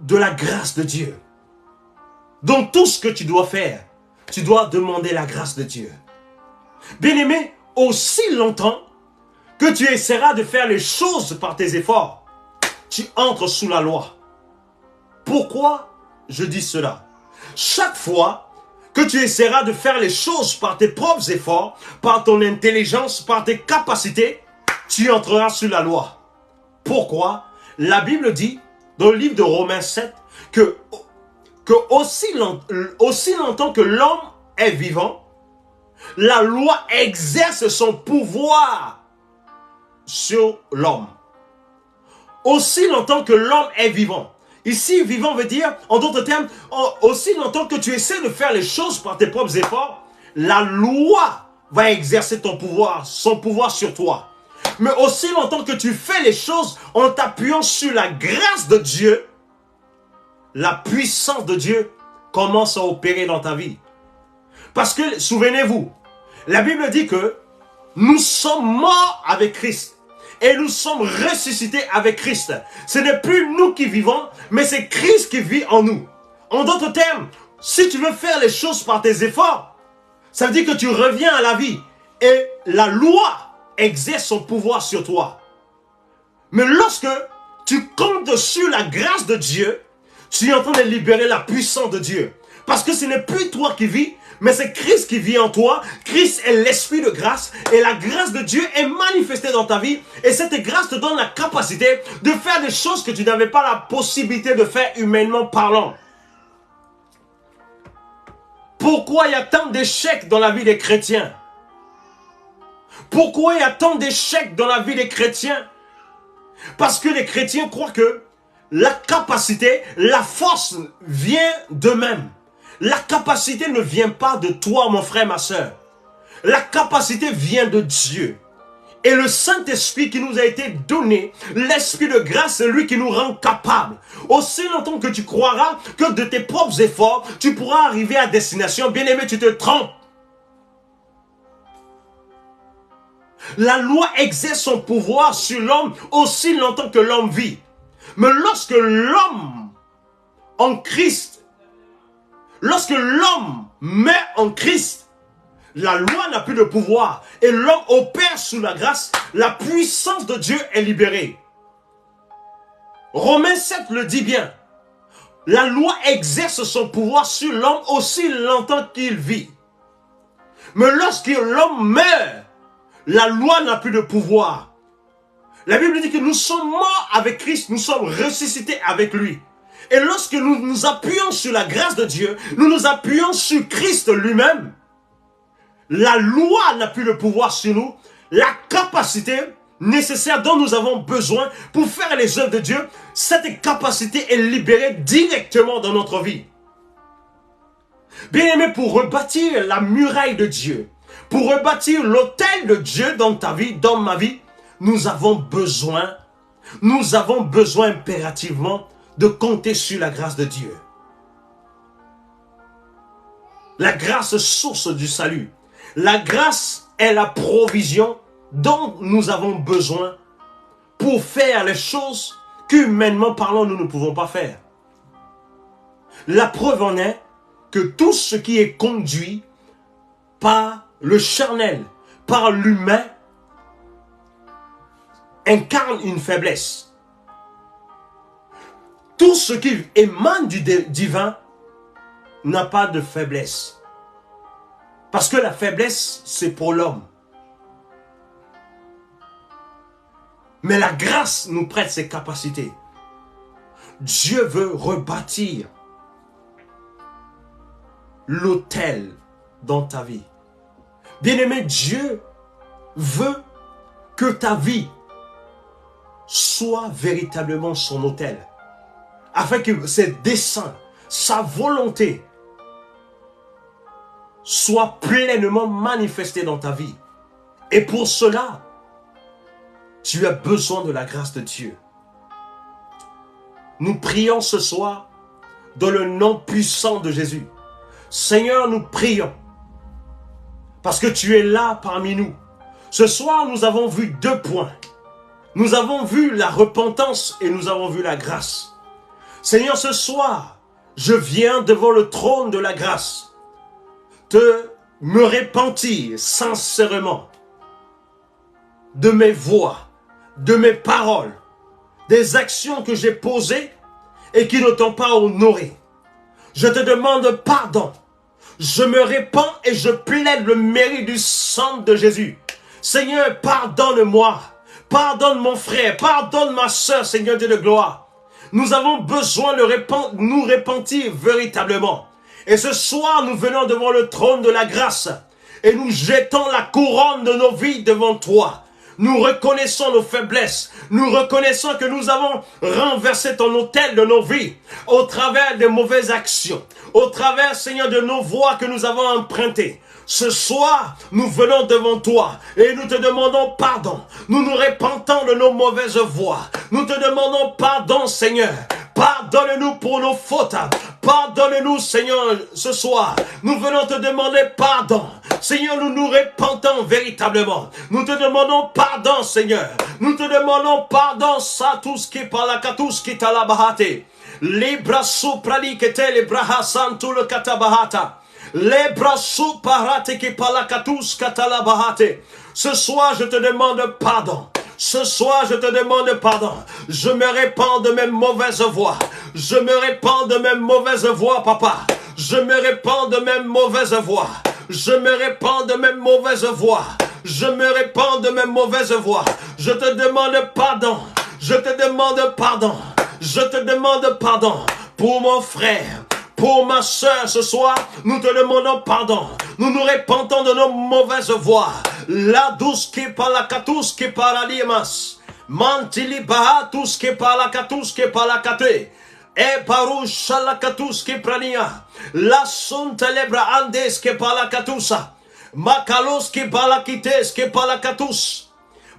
de la grâce de Dieu. Donc tout ce que tu dois faire, tu dois demander la grâce de Dieu. Bien-aimé, aussi longtemps que tu essaieras de faire les choses par tes efforts, tu entres sous la loi. Pourquoi je dis cela? Chaque fois que tu essaieras de faire les choses par tes propres efforts, par ton intelligence, par tes capacités, tu entreras sous la loi. Pourquoi? La Bible dit, dans le livre de Romains 7, que aussi longtemps que l'homme est vivant, la loi exerce son pouvoir sur l'homme. Aussi longtemps que l'homme est vivant. Ici, vivant veut dire, en d'autres termes, aussi longtemps que tu essaies de faire les choses par tes propres efforts, la loi va exercer son pouvoir sur toi. Mais aussi longtemps que tu fais les choses en t'appuyant sur la grâce de Dieu, la puissance de Dieu commence à opérer dans ta vie. Parce que, souvenez-vous, la Bible dit que nous sommes morts avec Christ. Et nous sommes ressuscités avec Christ. Ce n'est plus nous qui vivons, mais c'est Christ qui vit en nous. En d'autres termes, si tu veux faire les choses par tes efforts, ça veut dire que tu reviens à la vie. Et la loi exerce son pouvoir sur toi. Mais lorsque tu comptes sur la grâce de Dieu, tu es en train de libérer la puissance de Dieu. Parce que ce n'est plus toi qui vis, mais c'est Christ qui vit en toi. Christ est l'esprit de grâce. Et la grâce de Dieu est manifestée dans ta vie. Et cette grâce te donne la capacité de faire des choses que tu n'avais pas la possibilité de faire humainement parlant. Pourquoi il y a tant d'échecs dans la vie des chrétiens? Pourquoi il y a tant d'échecs dans la vie des chrétiens? Parce que les chrétiens croient que la capacité, la force vient d'eux-mêmes. La capacité ne vient pas de toi, mon frère, ma soeur. La capacité vient de Dieu. Et le Saint-Esprit qui nous a été donné, l'Esprit de grâce, c'est lui qui nous rend capables. Aussi longtemps que tu croiras que de tes propres efforts, tu pourras arriver à destination. Bien-aimé, tu te trompes. La loi exerce son pouvoir sur l'homme aussi longtemps que l'homme vit. Mais lorsque l'homme en Christ, lorsque l'homme met en Christ, la loi n'a plus de pouvoir et l'homme opère sous la grâce, la puissance de Dieu est libérée. Romains 7 le dit bien. La loi exerce son pouvoir sur l'homme aussi longtemps qu'il vit. Mais lorsque l'homme meurt, la loi n'a plus de pouvoir. La Bible dit que nous sommes morts avec Christ, nous sommes ressuscités avec lui. Et lorsque nous nous appuyons sur la grâce de Dieu, nous nous appuyons sur Christ lui-même. La loi n'a plus de pouvoir sur nous. La capacité nécessaire dont nous avons besoin pour faire les œuvres de Dieu, cette capacité est libérée directement dans notre vie. Bien aimé, pour rebâtir la muraille de Dieu, pour rebâtir l'autel de Dieu dans ta vie, dans ma vie, nous avons besoin impérativement de compter sur la grâce de Dieu. La grâce, source du salut. La grâce est la provision dont nous avons besoin pour faire les choses qu'humainement parlant, nous ne pouvons pas faire. La preuve en est que tout ce qui est conduit par le charnel, par l'humain, incarne une faiblesse. Tout ce qui émane du divin n'a pas de faiblesse. Parce que la faiblesse, c'est pour l'homme. Mais la grâce nous prête ses capacités. Dieu veut rebâtir l'autel dans ta vie. Bien-aimé, Dieu veut que ta vie soit véritablement son autel. Afin que ses desseins, sa volonté soient pleinement manifestés dans ta vie. Et pour cela, tu as besoin de la grâce de Dieu. Nous prions ce soir dans le nom puissant de Jésus. Seigneur, nous prions parce que tu es là parmi nous. Ce soir, nous avons vu 2 points. Nous avons vu la repentance et nous avons vu la grâce. Seigneur, ce soir, je viens devant le trône de la grâce me repentir sincèrement de mes voix, de mes paroles, des actions que j'ai posées et qui ne t'ont pas honoré. Je te demande pardon. Je me répands et je plaide le mérite du sang de Jésus. Seigneur, pardonne-moi. Pardonne mon frère. Pardonne ma soeur, Seigneur Dieu de gloire. Nous avons besoin de nous repentir véritablement. Et ce soir, nous venons devant le trône de la grâce et nous jetons la couronne de nos vies devant toi. Nous reconnaissons nos faiblesses. Nous reconnaissons que nous avons renversé ton autel de nos vies au travers des mauvaises actions, au travers, Seigneur, de nos voies que nous avons empruntées. Ce soir, nous venons devant toi et nous te demandons pardon. Nous nous repentons de nos mauvaises voies. Nous te demandons pardon, Seigneur. Pardonne-nous pour nos fautes. Pardonne-nous, Seigneur, ce soir. Nous venons te demander pardon. Seigneur, nous nous repentons véritablement. Nous te demandons pardon, Seigneur. Nous te demandons pardon, Satuski Palakatuski Talabahate. Les bras soprali que te les bras santu le katabahata. Les bras soparate qui palakatus katalabahate. Ce soir, je te demande pardon. Ce soir, je te demande pardon. Je me répands de mes mauvaises voies. Je me répands de mes mauvaises voies, papa. Je me répands de mes mauvaises voies. Je me répands de mes mauvaises voies. Je me répands de mes mauvaises voies. Je te demande pardon. Je te demande pardon. Je te demande pardon pour mon frère. Pour ma soeur, ce soir, nous te demandons pardon. Nous nous repentons de nos mauvaises voies. La douce qui par la catous qui paralimas. Mantili bahatus ke palakatus ke palakate. E parusha lakatus ke prania. La son telebra andes ke palakatusa. Makalos ke palakites ke palakatus.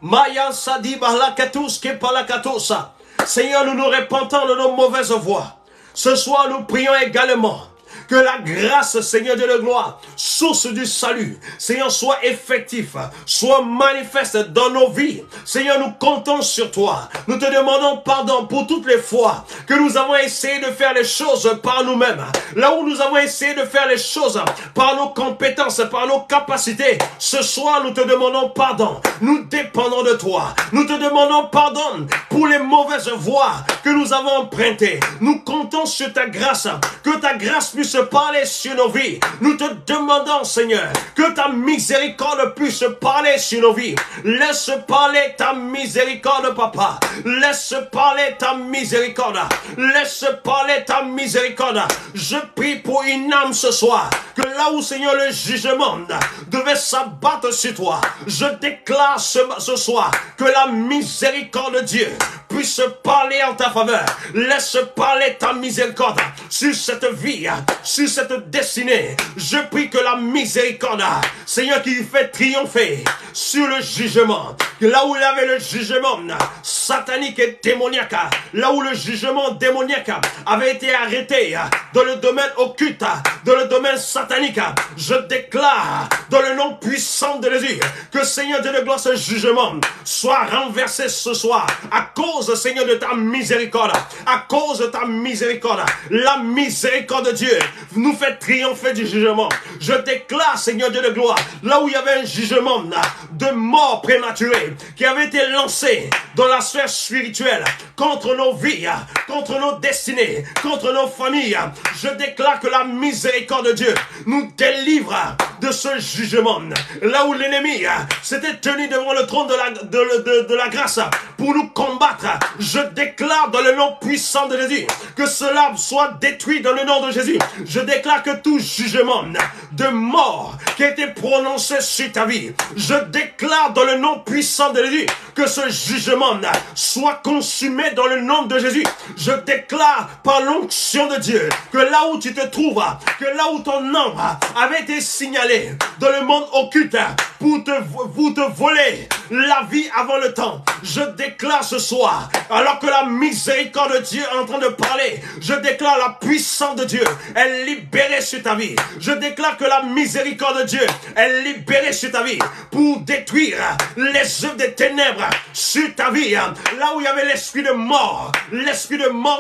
Maya sadi balakatus ke palakatusa. Seigneur, nous nous répentons de nos mauvaises voies. Ce soir, nous prions également que la grâce, Seigneur Dieu de gloire, source du salut, Seigneur, soit effectif, soit manifeste dans nos vies. Seigneur, nous comptons sur toi. Nous te demandons pardon pour toutes les fois que nous avons essayé de faire les choses par nous-mêmes. Là où nous avons essayé de faire les choses par nos compétences, par nos capacités. Ce soir, nous te demandons pardon. Nous dépendons de toi. Nous te demandons pardon pour les mauvaises voies que nous avons empruntées. Nous comptons sur ta grâce. Que ta grâce puisse parler sur nos vies. Nous te demandons, Seigneur, que ta miséricorde puisse parler sur nos vies. Laisse parler ta miséricorde, Papa. Laisse parler ta miséricorde. Laisse parler ta miséricorde. Je prie pour une âme ce soir, que là où, Seigneur, le jugement devait s'abattre sur toi, je déclare ce soir que la miséricorde de Dieu puisse parler en ta faveur. Laisse parler ta miséricorde sur cette vie, sur cette destinée. Je prie que la miséricorde, Seigneur, qui fait triompher sur le jugement, que là où il y avait le jugement satanique et démoniaque, là où le jugement démoniaque avait été arrêté dans le domaine occulte, dans le domaine satanique, je déclare dans le nom puissant de Jésus que, Seigneur Dieu de gloire, ce jugement soit renversé ce soir à cause, Seigneur, de ta miséricorde, à cause de ta miséricorde. La miséricorde de Dieu nous fait triompher du jugement. Je déclare, Seigneur Dieu de gloire, là où il y avait un jugement de mort prématurée qui avait été lancé dans la sphère spirituelle contre nos vies, contre nos destinées, contre nos familles, je déclare que la miséricorde de Dieu nous délivre de ce jugement. Là où l'ennemi s'était tenu devant le trône de la grâce pour nous combattre, je déclare dans le nom puissant de Jésus que cela soit détruit dans le nom de Jésus. Je déclare que tout jugement de mort qui a été prononcé sur ta vie, je déclare dans le nom puissant de Jésus que ce jugement soit consumé dans le nom de Jésus. Je déclare par l'onction de Dieu que là où tu te trouves, que là où ton nom avait été signalé dans le monde occulte pour te voler la vie avant le temps, je déclare ce soir, alors que la miséricorde de Dieu est en train de parler, je déclare la puissance de Dieu est libérée sur ta vie. Je déclare que la miséricorde de Dieu est libérée sur ta vie pour détruire les œuvres des ténèbres sur ta vie. Là où il y avait l'esprit de mort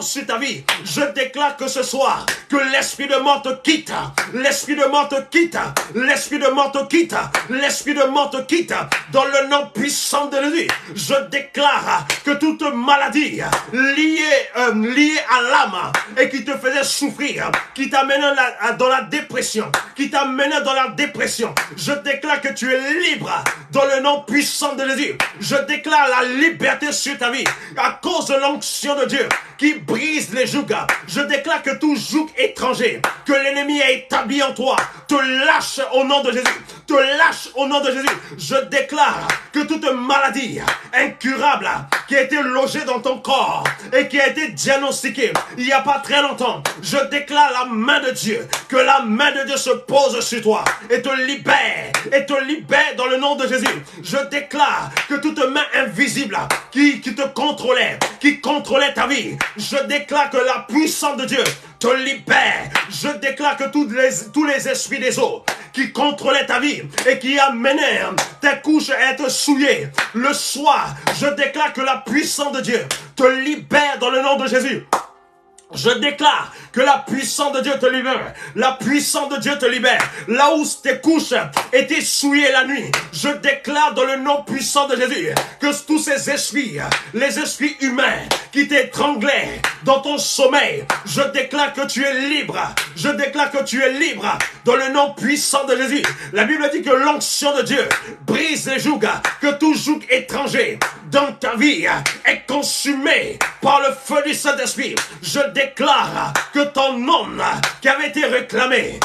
sur ta vie, je déclare que ce soir, que l'esprit de mort te quitte, l'esprit de mort te quitte, l'esprit de mort te quitte, l'esprit de mort te quitte, dans le nom puissant de Jésus. Je déclare que toute maladie liée à l'âme et qui te faisait souffrir, qui t'amenait dans la dépression, je déclare que tu es libre dans le nom puissant de Jésus. Je déclare la liberté sur ta vie à cause de l'onction de Dieu qui brise les jougs. Je déclare que tout joug étranger que l'ennemi a établi en toi te lâche au nom de Jésus. Te lâche au nom de Jésus. Je déclare que toute maladie incurable qui a été logée dans ton corps et qui a été diagnostiquée il n'y a pas très longtemps, je déclare la main de Dieu, que la main de Dieu se pose sur toi et te libère dans le nom de Jésus. Je déclare que toute main invisible qui te contrôlait, qui contrôlait ta vie, je déclare que la puissance de Dieu te libère. Je déclare que tous les esprits des eaux qui contrôlaient ta vie et qui amenaient tes couches à être souillées le soir, je déclare que la puissance de Dieu te libère dans le nom de Jésus. Je déclare que la puissance de Dieu te libère. La puissance de Dieu te libère. Là où tes couches étaient souillées la nuit, je déclare dans le nom puissant de Jésus que tous ces esprits, les esprits humains qui t'étranglaient dans ton sommeil, je déclare que tu es libre. Je déclare que tu es libre dans le nom puissant de Jésus. La Bible dit que l'onction de Dieu brise les jougs, que tout joug étranger dans ta vie est consumé par le feu du Saint-Esprit. Je déclare que ton nom qui avait été réclamé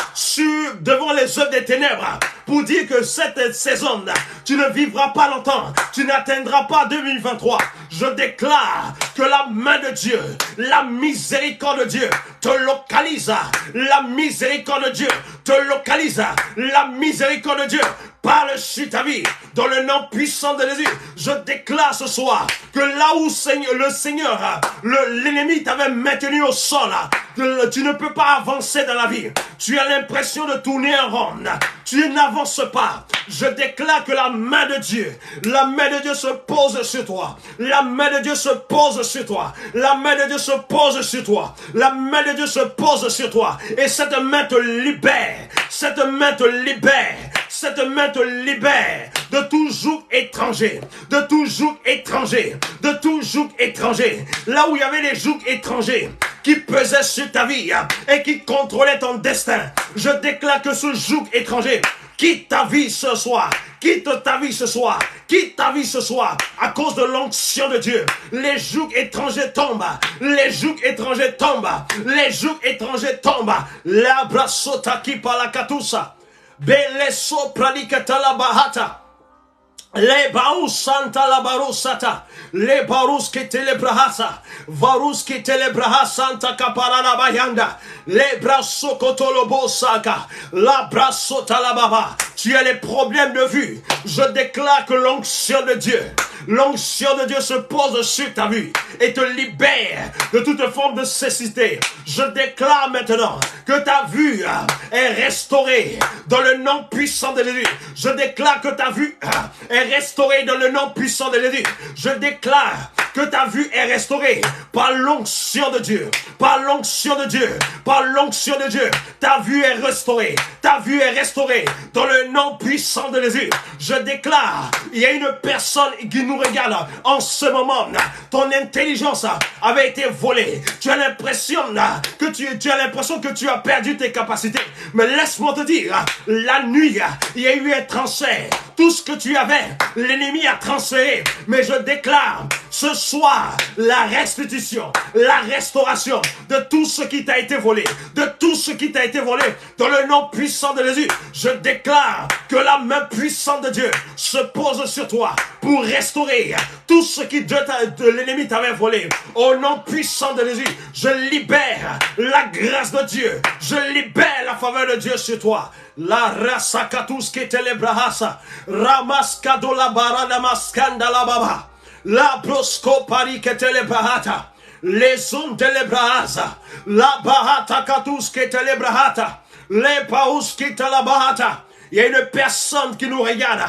devant les œuvres des ténèbres pour dire que cette saison, tu ne vivras pas longtemps, tu n'atteindras pas 2023. Je déclare que la main de Dieu, la miséricorde de Dieu te localise, la miséricorde de Dieu te localise, la miséricorde de Dieu parle sur ta vie, dans le nom puissant de Jésus. Je déclare ce soir que là où le Seigneur, l'ennemi t'avait maintenu au sol, tu ne peux pas avancer dans la vie. Tu as l'impression de tourner en rond. Tu n'avances pas. Je déclare que la main de Dieu se pose sur toi. La main de Dieu se pose sur toi. La main de Dieu se pose sur toi. La main de Dieu se pose sur toi. Et cette main te libère. Cette main te libère. Cette main te libère de tout joug étranger, de tout joug étranger, de tout joug étranger. Là où il y avait des jougs étrangers qui pesaient sur ta vie et qui contrôlaient ton destin, je déclare que ce joug étranger quitte ta vie ce soir. Quitte ta vie ce soir. Quitte ta vie ce soir. À cause de l'onction de Dieu. Les jougs étrangers tombent. Les jougs étrangers tombent. Les jougs étrangers tombent. La brasota qui palakatusa. Bele sopralikata la bahata. Le baus santa la barusata. Le barus que te le brahasa. Varus que te le brahasa santa caparana bayanda. Le brasso kotolobo saka. La brasso talababa. Tu as les problèmes de vue. Je déclare que l'onction de Dieu se pose sur ta vie et te libère de toute forme de cécité. Je déclare maintenant que ta vue est restaurée dans le nom puissant de Jésus. Je déclare que ta vue est restaurée dans le nom puissant de Jésus. Je déclare que ta vue est restaurée par l'onction de Dieu. Par l'onction de Dieu. Par l'onction de Dieu. Ta vue est restaurée. Ta vue est restaurée dans le nom puissant de Jésus. Je déclare, il y a une personne qui nous regarde en ce moment. Ton intelligence avait été volée. Tu as l'impression que tu as perdu tes capacités. Mais laisse-moi te dire, la nuit, il y a eu un transfert. Tout ce que tu avais, l'ennemi a transféré. Mais je déclare ce soir la restitution, la restauration de tout ce qui t'a été volé. De tout ce qui t'a été volé. Dans le nom puissant de Jésus, je déclare que la main puissante de Dieu se pose sur toi pour restaurer tout ce qui l'ennemi t'avait volé. Au nom puissant de Jésus, je libère la grâce de Dieu. Je libère la faveur de Dieu sur toi. La rasa katus ke telebrahasa. Ramaskado la barada maskanda la baba. La brosco pari ke telebrahata. Les ondes telebrahasa. La bahata katus ke telebrahata. Les paus ke telebahata. Il y a une personne qui nous regarde.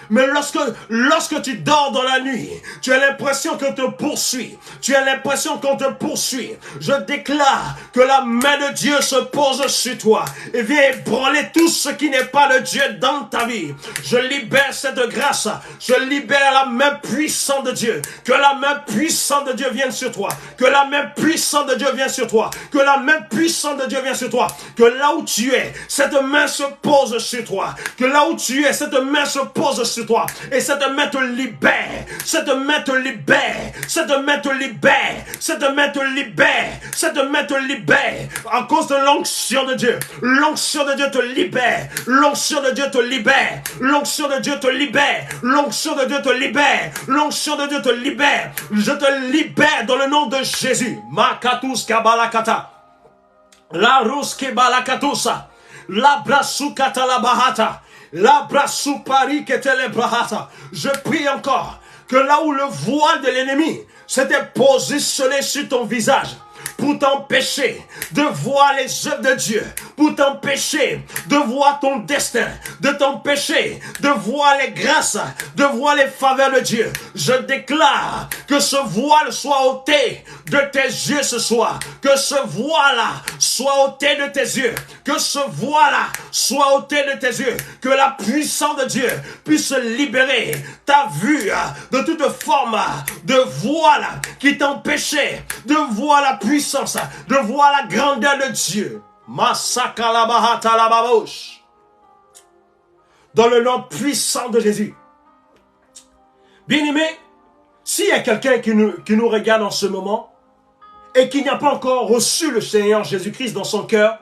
Mais lorsque tu dors dans la nuit, tu as l'impression qu'on te poursuit. Tu as l'impression qu'on te poursuit. Je déclare que la main de Dieu se pose sur toi et vient ébranler tout ce qui n'est pas de Dieu dans ta vie. Je libère cette grâce. Je libère la main puissante de Dieu. Que la main puissante de Dieu vienne sur toi. Que la main puissante de Dieu vienne sur toi. Que la main puissante de Dieu vienne sur toi. Que là où tu es, cette main se pose sur toi. Que là où tu es, cette main se pose sur toi. Et cette main te libère. Cette main te libère. Cette main te libère. Cette main te libère. Cette main te libère. À cause de l'onction de Dieu. L'onction de Dieu te libère. L'onction de Dieu te libère. L'onction de Dieu te libère. L'onction de Dieu te libère. L'onction de Dieu te libère. Je te libère dans le nom de Jésus. Makatus kabalakata. La ruske balakatusa. La brasukata la bahata. La brasupari que te le brahata. Je prie encore que là où le voile de l'ennemi s'était positionné sur ton visage pour t'empêcher de voir les œuvres de Dieu, pour t'empêcher de voir ton destin, de t'empêcher de voir les grâces, de voir les faveurs de Dieu. Je déclare que ce voile soit ôté de tes yeux ce soir, que ce voile-là soit ôté de tes yeux, que ce voile-là soit ôté de tes yeux, que la puissance de Dieu puisse libérer ta vue de toute forme de voile qui t'empêchait de voir la puissance, de voir la grandeur de Dieu. Masaka la bahata la babouche. Dans le nom puissant de Jésus. Bien-aimé, S'il y a quelqu'un qui nous regarde en ce moment et qui n'a pas encore reçu le Seigneur Jésus-Christ dans son cœur,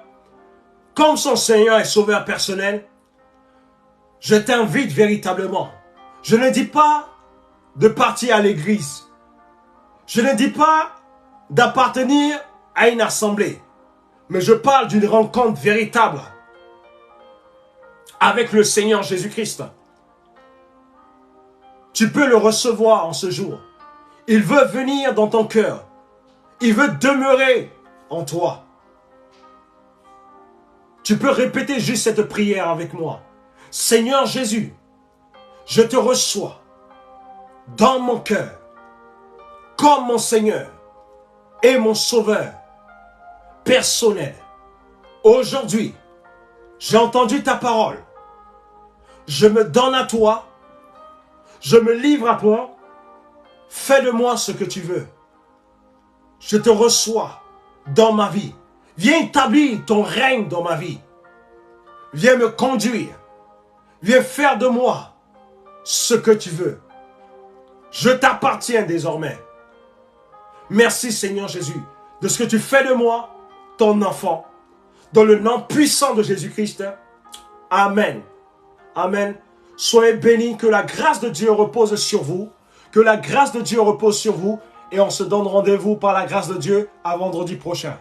comme son Seigneur et Sauveur personnel, je t'invite véritablement. Je ne dis pas de partir à l'église. Je ne dis pas d'appartenir à une assemblée. Mais je parle d'une rencontre véritable avec le Seigneur Jésus-Christ. Tu peux le recevoir en ce jour. Il veut venir dans ton cœur. Il veut demeurer en toi. Tu peux répéter juste cette prière avec moi. Seigneur Jésus, je te reçois dans mon cœur comme mon Seigneur et mon Sauveur personnel. Aujourd'hui, j'ai entendu ta parole. Je me donne à toi. Je me livre à toi. Fais de moi ce que tu veux. Je te reçois dans ma vie. Viens établir ton règne dans ma vie. Viens me conduire. Viens faire de moi ce que tu veux. Je t'appartiens désormais. Merci Seigneur Jésus de ce que tu fais de moi, ton enfant. Dans le nom puissant de Jésus-Christ. Amen. Amen. Soyez bénis, que la grâce de Dieu repose sur vous. Que la grâce de Dieu repose sur vous. Et on se donne rendez-vous par la grâce de Dieu à vendredi prochain.